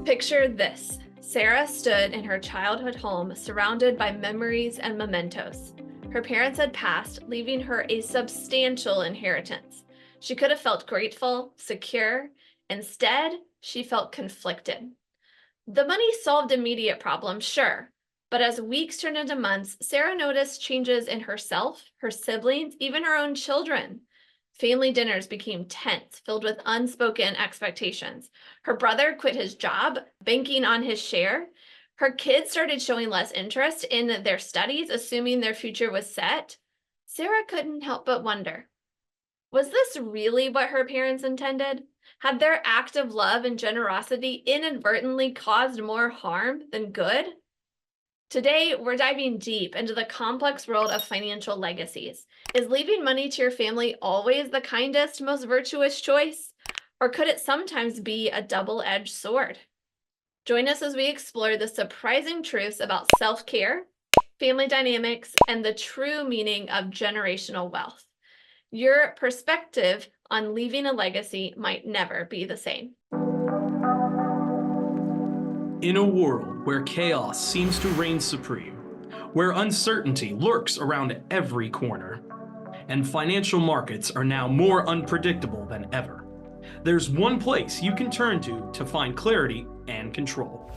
Picture this. Sarah stood in her childhood home, surrounded by memories and mementos. Her parents had passed, leaving her a substantial inheritance. She could have felt grateful, secure. Instead, she felt conflicted. The money solved immediate problems, sure. But as weeks turned into months, Sarah noticed changes in herself, her siblings, even her own children. Family dinners became tense, filled with unspoken expectations. Her brother quit his job, banking on his share. Her kids started showing less interest in their studies, assuming their future was set. Sarah couldn't help but wonder, was this really what her parents intended? Had their act of love and generosity inadvertently caused more harm than good? Today, we're diving deep into the complex world of financial legacies. Is leaving money to your family always the kindest, most virtuous choice? Or could it sometimes be a double-edged sword? Join us as we explore the surprising truths about self-care, family dynamics, and the true meaning of generational wealth. Your perspective on leaving a legacy might never be the same. In a world where chaos seems to reign supreme, where uncertainty lurks around every corner, and financial markets are now more unpredictable than ever, there's one place you can turn to find clarity and control.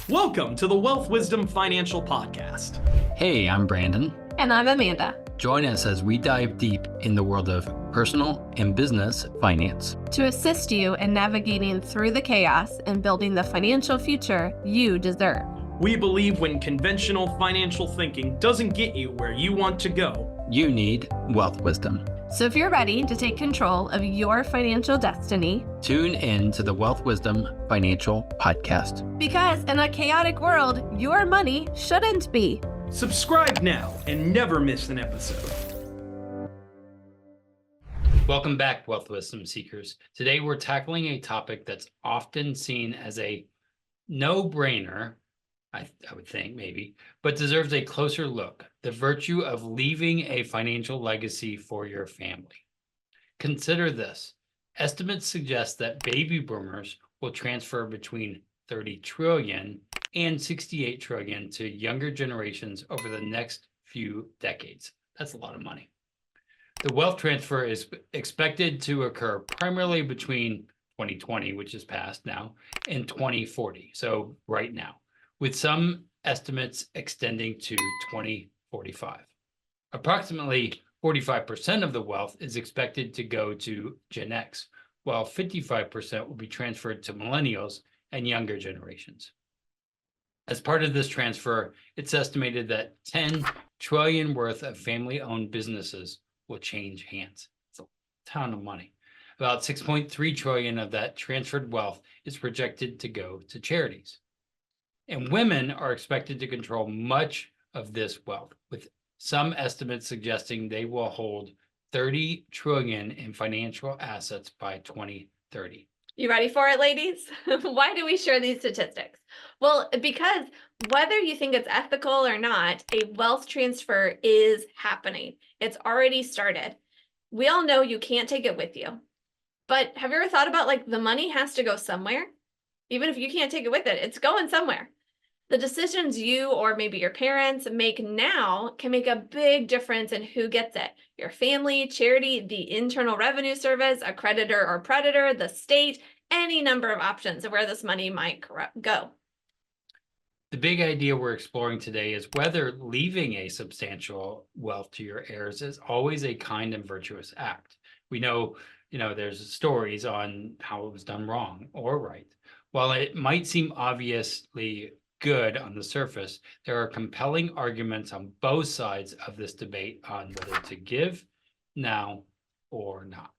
Welcome to the Wealth Wisdom Financial Podcast. Hey, I'm Brandon. And I'm Amanda. Join us as we dive deep in the world of personal and business finance to assist you in navigating through the chaos and building the financial future you deserve. We believe when conventional financial thinking doesn't get you where you want to go, you need wealth wisdom. So if you're ready to take control of your financial destiny, tune in to the Wealth Wisdom Financial Podcast. Because in a chaotic world, your money shouldn't be. Subscribe now and never miss an episode. Welcome back, Wealth Wisdom Seekers. Today we're tackling a topic that's often seen as a no-brainer, I would think maybe, but deserves a closer look: the virtue of leaving a financial legacy for your family. Consider this. Estimates suggest that baby boomers will transfer between 30 trillion and 68 trillion to younger generations over the next few decades. That's a lot of money. The wealth transfer is expected to occur primarily between 2020, which is past now, and 2040, so right now, with some estimates extending to 2045. Approximately 45% of the wealth is expected to go to Gen X, while 55% will be transferred to millennials and younger generations. As part of this transfer, it's estimated that 10 trillion worth of family-owned businesses will change hands. It's a ton of money. About 6.3 trillion of that transferred wealth is projected to go to charities. And women are expected to control much of this wealth, with some estimates suggesting they will hold 30 trillion in financial assets by 2030. You ready for it, ladies? Why do we share these statistics? Well, because whether you think it's ethical or not, a wealth transfer is happening. It's already started. We all know you can't take it with you. But have you ever thought about the money has to go somewhere? Even if you can't take it with it, it's going somewhere. The decisions you or maybe your parents make now can make a big difference in who gets it. Your family, charity, the Internal Revenue Service, a creditor or predator, the state, any number of options of where this money might go. The big idea we're exploring today is whether leaving a substantial wealth to your heirs is always a kind and virtuous act. We know, there's stories on how it was done wrong or right. While it might seem obviously good on the surface, there are compelling arguments on both sides of this debate on whether to give now or not.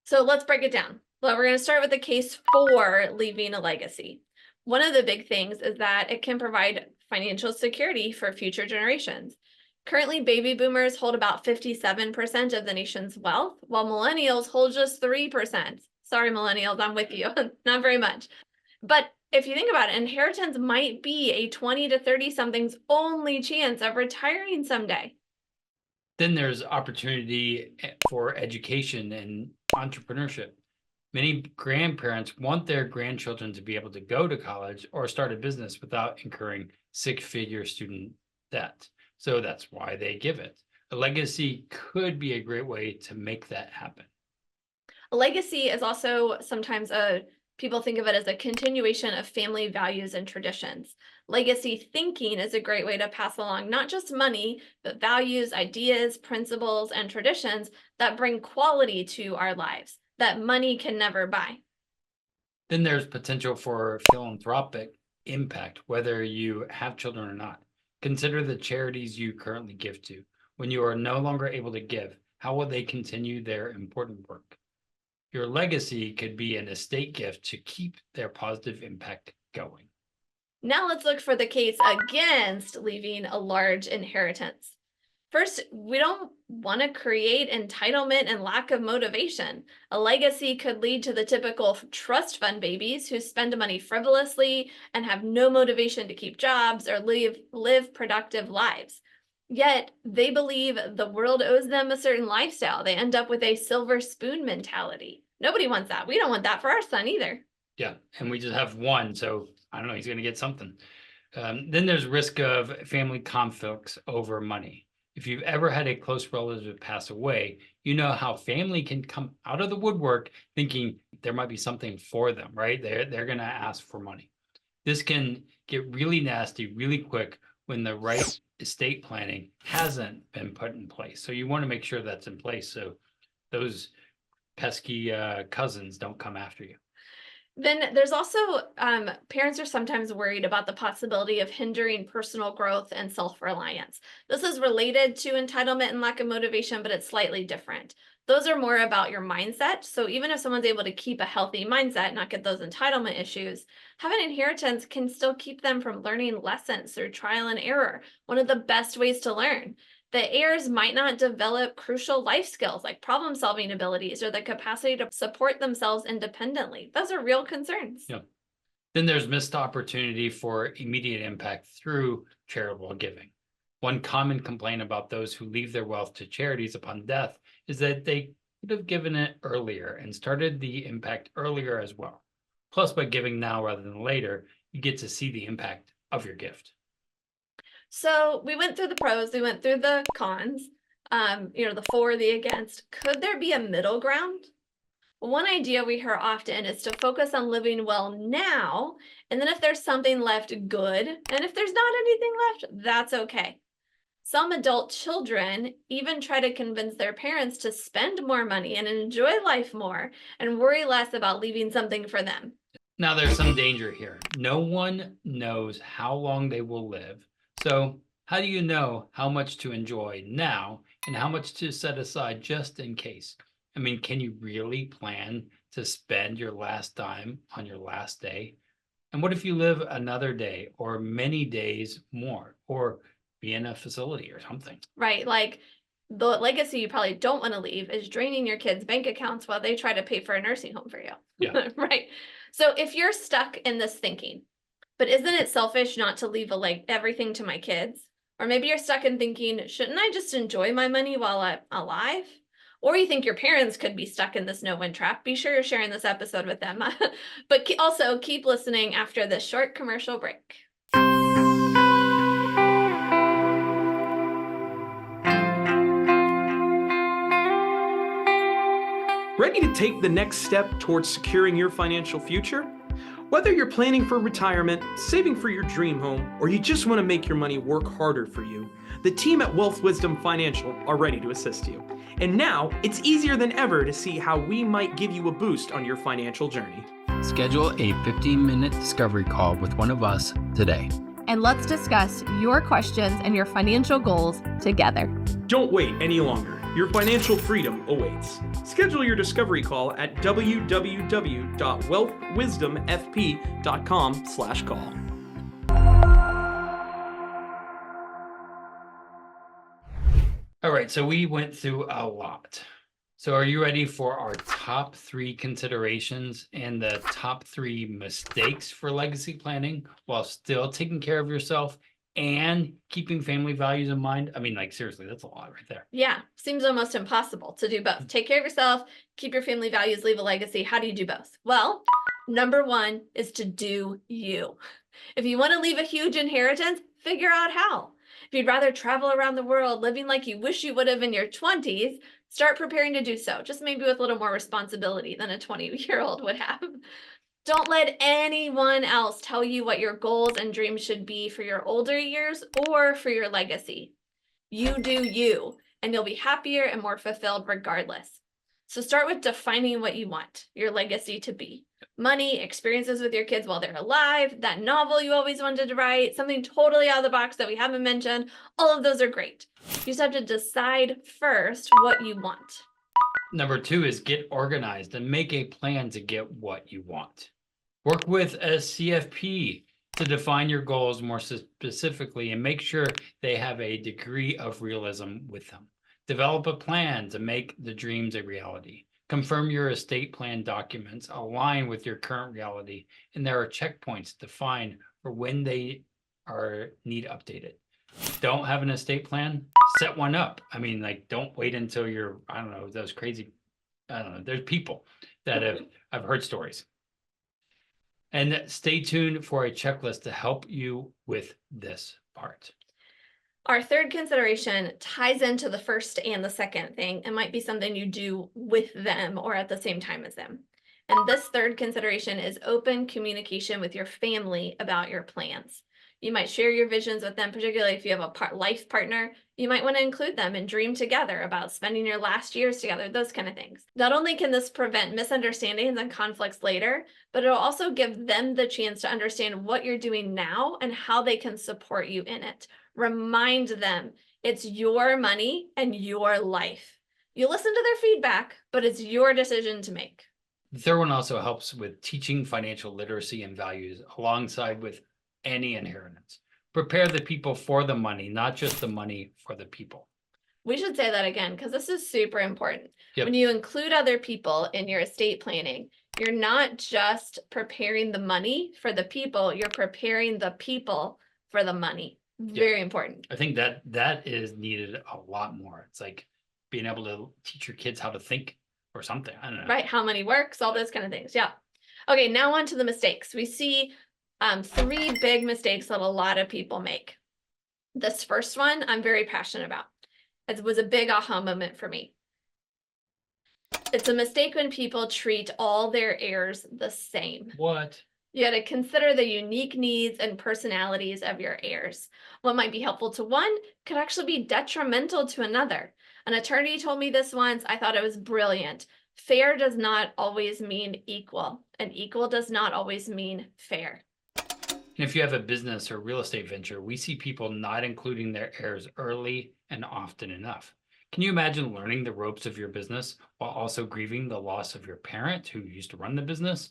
So let's break it down. Well, we're going to start with the case for leaving a legacy. One of the big things is that it can provide financial security for future generations. Currently, baby boomers hold about 57% of the nation's wealth, while millennials hold just 3%. Sorry, millennials, I'm with you. Not very much. But if you think about it, inheritance might be a 20 to 30-something's only chance of retiring someday. Then there's opportunity for education and entrepreneurship. Many grandparents want their grandchildren to be able to go to college or start a business without incurring six-figure student debt. So that's why they give it. A legacy could be a great way to make that happen. A legacy is also sometimes people think of it as a continuation of family values and traditions. Legacy thinking is a great way to pass along not just money, but values, ideas, principles, and traditions that bring quality to our lives that money can never buy. Then there's potential for philanthropic impact, whether you have children or not. Consider the charities you currently give to. When you are no longer able to give, how will they continue their important work? Your legacy could be an estate gift to keep their positive impact going. Now let's look for the case against leaving a large inheritance. First, we don't want to create entitlement and lack of motivation. A legacy could lead to the typical trust fund babies who spend money frivolously and have no motivation to keep jobs or live productive lives. Yet they believe the world owes them a certain lifestyle. They end up with a silver spoon mentality. Nobody wants that. We don't want that for our son either. Yeah, and we just have one, so I don't know, he's going to get something. Then there's risk of family conflicts over money. If you've ever had a close relative pass away, you know how family can come out of the woodwork thinking there might be something for them, right? They're going to ask for money. This can get really nasty really quick when the right estate planning hasn't been put in place. So you want to make sure that's in place so those pesky cousins don't come after you. Then there's also parents are sometimes worried about the possibility of hindering personal growth and self-reliance. This is related to entitlement and lack of motivation, but it's slightly different. Those are more about your mindset. So even if someone's able to keep a healthy mindset, not get those entitlement issues, having inheritance can still keep them from learning lessons through trial and error. One of the best ways to learn. The heirs might not develop crucial life skills like problem solving abilities or the capacity to support themselves independently. Those are real concerns. Yeah. Then there's missed opportunity for immediate impact through charitable giving. One common complaint about those who leave their wealth to charities upon death is that they could have given it earlier and started the impact earlier as well. Plus, by giving now rather than later, you get to see the impact of your gift. So we went through the pros, we went through the cons, the for, the against. Could there be a middle ground? Well, one idea we hear often is to focus on living well now, and then if there's something left, good, and if there's not anything left, that's okay. Some adult children even try to convince their parents to spend more money and enjoy life more and worry less about leaving something for them. Now, there's some danger here. No one knows how long they will live. So how do you know how much to enjoy now and how much to set aside just in case? I mean, can you really plan to spend your last dime on your last day? And what if you live another day or many days more or be in a facility or something? Right, like the legacy you probably don't want to leave is draining your kids' bank accounts while they try to pay for a nursing home for you. Yeah. Right. So if you're stuck in this thinking, but isn't it selfish not to leave everything to my kids? Or maybe you're stuck in thinking, shouldn't I just enjoy my money while I'm alive? Or you think your parents could be stuck in this no-win trap. Be sure you're sharing this episode with them. But also keep listening after this short commercial break. Ready to take the next step towards securing your financial future? Whether you're planning for retirement, saving for your dream home, or you just want to make your money work harder for you, the team at Wealth Wisdom Financial are ready to assist you. And now, it's easier than ever to see how we might give you a boost on your financial journey. Schedule a 15-minute discovery call with one of us today. And let's discuss your questions and your financial goals together. Don't wait any longer. Your financial freedom awaits. Schedule your discovery call at www.wealthwisdomfp.com/call. All right, so we went through a lot. So are you ready for our top 3 considerations and the top 3 mistakes for legacy planning while still taking care of yourself and keeping family values in mind? I mean, like, seriously, that's a lot right there. Yeah, seems almost impossible to do both. Take care of yourself, keep your family values, leave a legacy. How do you do both? Well, number one is to do you. If you want to leave a huge inheritance, figure out how. If you'd rather travel around the world living like you wish you would have in your 20s, start preparing to do so, just maybe with a little more responsibility than a 20-year-old would have. Don't let anyone else tell you what your goals and dreams should be for your older years or for your legacy. You do you, and you'll be happier and more fulfilled regardless. So start with defining what you want your legacy to be. Money, experiences with your kids while they're alive, that novel you always wanted to write, something totally out of the box that we haven't mentioned. All of those are great. You just have to decide first what you want. Number two is get organized and make a plan to get what you want. Work with a CFP to define your goals more specifically and make sure they have a degree of realism with them. Develop a plan to make the dreams a reality. Confirm your estate plan documents align with your current reality, and there are checkpoints defined for when they need updated. Don't have an estate plan? Set one up. I mean, like, don't wait until you're, I don't know, those crazy, I don't know, there's people that I've heard stories. And stay tuned for a checklist to help you with this part. Our third consideration ties into the first and the second thing and might be something you do with them or at the same time as them. And this third consideration is open communication with your family about your plans. You might share your visions with them, particularly if you have a life partner. You might want to include them and dream together about spending your last years together, those kind of things. Not only can this prevent misunderstandings and conflicts later, but it'll also give them the chance to understand what you're doing now and how they can support you in it. Remind them it's your money and your life. You listen to their feedback, but it's your decision to make. The third one also helps with teaching financial literacy and values alongside with any inheritance. Prepare the people for the money, not just the money for the people. We should say that again, because this is super important. Yep. When you include other people in your estate planning, you're not just preparing the money for the people, you're preparing the people for the money. Very important. I think that is needed a lot more. It's like being able to teach your kids how to think or something. I don't know. Right. How money works, all those kind of things. Yeah. Okay. Now on to the mistakes. We see three big mistakes that a lot of people make. This first one I'm very passionate about. It was a big aha moment for me. It's a mistake when people treat all their heirs the same. What? You got to consider the unique needs and personalities of your heirs. What might be helpful to one could actually be detrimental to another. An attorney told me this once. I thought it was brilliant. Fair does not always mean equal, and equal does not always mean fair. And if you have a business or real estate venture, we see people not including their heirs early and often enough. Can you imagine learning the ropes of your business while also grieving the loss of your parent who used to run the business?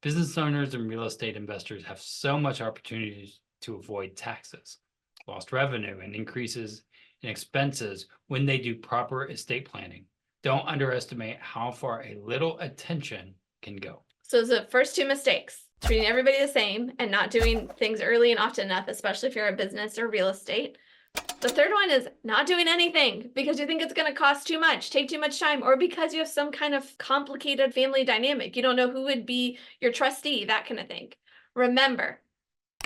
Business owners and real estate investors have so much opportunities to avoid taxes, lost revenue, and increases in expenses when they do proper estate planning. Don't underestimate how far a little attention can go. So the first two mistakes, treating everybody the same and not doing things early and often enough, especially if you're a business or real estate. The third one is not doing anything because you think it's going to cost too much, take too much time, or because you have some kind of complicated family dynamic. You don't know who would be your trustee, that kind of thing. Remember,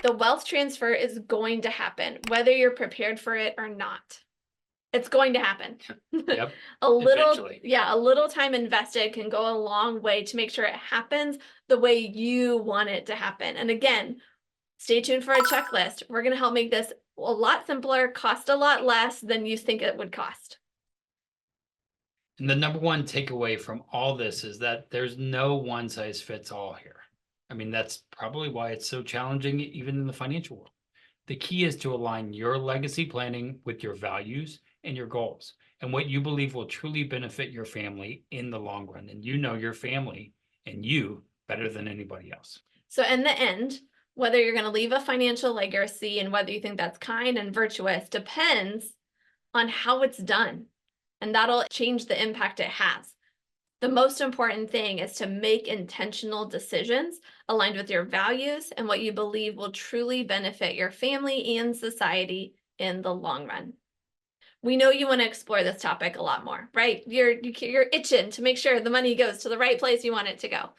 the wealth transfer is going to happen, whether you're prepared for it or not. It's going to happen. Yep. a little Eventually. time invested can go a long way to make sure it happens the way you want it to happen. And again, stay tuned for a checklist. We're going to help make this a lot simpler, cost a lot less than you think it would cost. And the number one takeaway from all this is that there's no one size fits all here. I mean, that's probably why it's so challenging, even in the financial world. The key is to align your legacy planning with your values and your goals and what you believe will truly benefit your family in the long run. And you know your family and you better than anybody else. So in the end, whether you're going to leave a financial legacy and whether you think that's kind and virtuous depends on how it's done. And that'll change the impact it has. The most important thing is to make intentional decisions aligned with your values and what you believe will truly benefit your family and society in the long run. We know you want to explore this topic a lot more, right? You're itching to make sure the money goes to the right place you want it to go.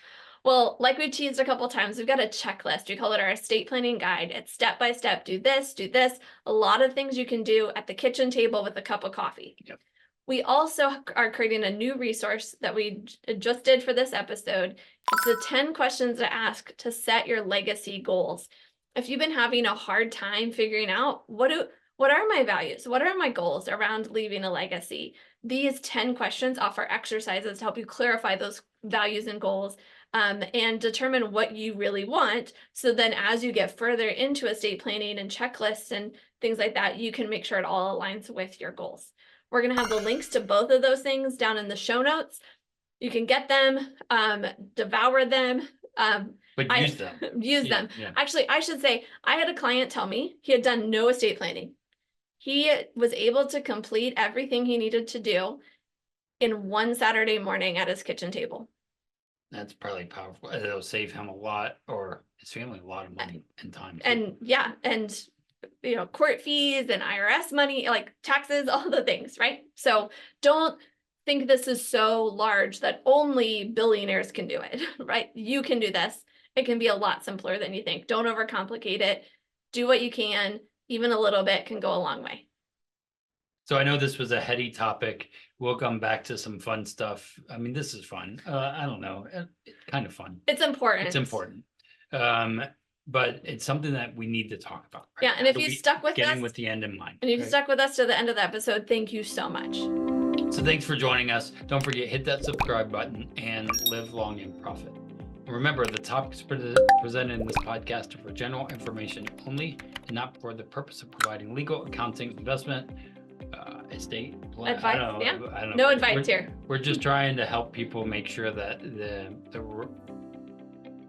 Well, like we've teased a couple times, we've got a checklist. We call it our estate planning guide. It's step by step. Do this, do this. A lot of things you can do at the kitchen table with a cup of coffee. Yep. We also are creating a new resource that we just did for this episode. It's the 10 questions to ask to set your legacy goals. If you've been having a hard time figuring out what are my values? What are my goals around leaving a legacy? These 10 questions offer exercises to help you clarify those values and goals and determine what you really want. So then as you get further into estate planning and checklists and things like that, you can make sure it all aligns with your goals. We're going to have the links to both of those things down in the show notes. You can get them, devour them. But use them. Use them. Yeah. Actually, I should say, I had a client tell me he had done no estate planning. He was able to complete everything he needed to do in one Saturday morning at his kitchen table. That's probably powerful. It'll save him a lot, or his family a lot of money and time. And yeah, and court fees and IRS money, like taxes, all the things, right? So don't think this is so large that only billionaires can do it, right? You can do this. It can be a lot simpler than you think. Don't overcomplicate it. Do what you can. Even a little bit can go a long way. So I know this was a heady topic. We'll come back to some fun stuff. I mean, this is fun. I don't know, kind of fun. It's important. It's important. But it's something that we need to talk about. Right? Yeah, and if you stuck with getting us, with the end in mind. and if you stuck with us to the end of the episode, thank you so much. So thanks for joining us. Don't forget, hit that subscribe button and live long and profit. And remember, the topics presented in this podcast are for general information only and not for the purpose of providing legal, accounting, investment, estate plan. Advice, I don't know. No advice here. We're just trying to help people make sure that the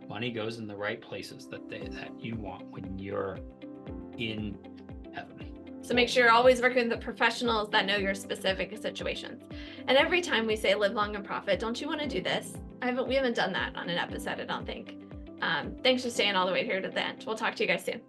money goes in the right places that you want when you're in heaven. So make sure you're always working with the professionals that know your specific situations. And every time we say live long and profit, don't you want to do this? We haven't done that on an episode, I don't think. Thanks for staying all the way here to the end. We'll talk to you guys soon.